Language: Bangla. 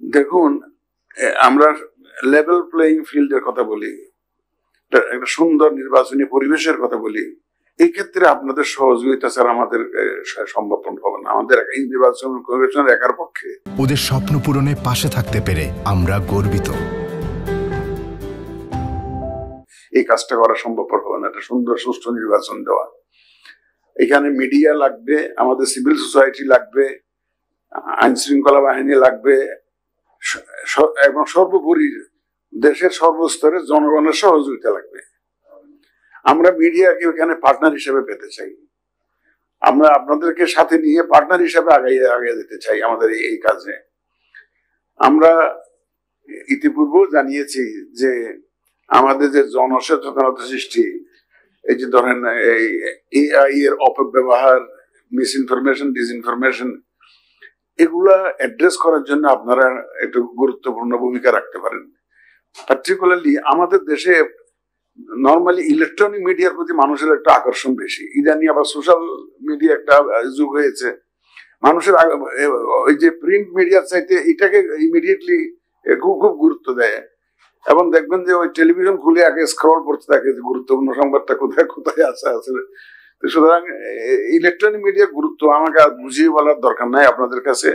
দেখুন, আমরা লেভেল প্লেইং ফিল্ডের কথা বলি, একটা সুন্দর নির্বাচনী পরিবেশের কথা বলি। এই ক্ষেত্রে আপনাদের সহযোগিতা ছাড়া আমাদের সম্ভব হবে না। আমাদের এই নির্বাচন কমিশনের একার পক্ষে ওদের স্বপ্ন পূরণে পাশে থাকতে পেরে আমরা গর্বিত। এই কাজটা করা সম্ভব হবে না, একটা সুন্দর সুষ্ঠু নির্বাচন দেওয়া। এখানে মিডিয়া লাগবে, আমাদের সিভিল সোসাইটি লাগবে, আইন শৃঙ্খলা বাহিনী লাগবে, এবং সর্বোপরি দেশের সর্বস্তরে জনগণের সহযোগিতা লাগবে। আমরা মিডিয়াকে এখানে পার্টনার হিসেবে পেতে চাই। আমরা আপনাদেরকে সাথে নিয়ে পার্টনার হিসেবে আগাইয়ে দিতে চাই আমাদের এই কাজে। আমরা ইতিপূর্বেও জানিয়েছি যে আমাদের যে জনসচেতনতা সৃষ্টি, এই যে ধরেন এই এআই এর অপব্যবহার, মিস ইনফরমেশন, ডিসইনফরমেশন, এগুলা অ্যাড্রেস করার জন্য আপনারা একটু গুরুত্বপূর্ণ ভূমিকা রাখতে পারেন। পার্টিকুলারলি আমাদের দেশে নর্মালি ইলেকট্রনিক মিডিয়ার প্রতি মানুষের একটা আকর্ষণ বেশি। ইদানি আবার সোশ্যাল মিডিয়া একটা যুগ হয়েছে। মানুষের ওই যে প্রিন্ট মিডিয়ার চাইতে এটাকে ইমিডিয়েটলি খুব গুরুত্ব দেয়, এবং দেখবেন যে ওই টেলিভিশন খুলে আগে স্ক্রল করতে থাকে যে গুরুত্বপূর্ণ সংবাদটা কোথায় কোথায় আছে। সুতরাং ইলেকট্রনিক মিডিয়ার গুরুত্ব আমাকে আর বুঝিয়ে বলার দরকার নাই আপনাদের কাছে।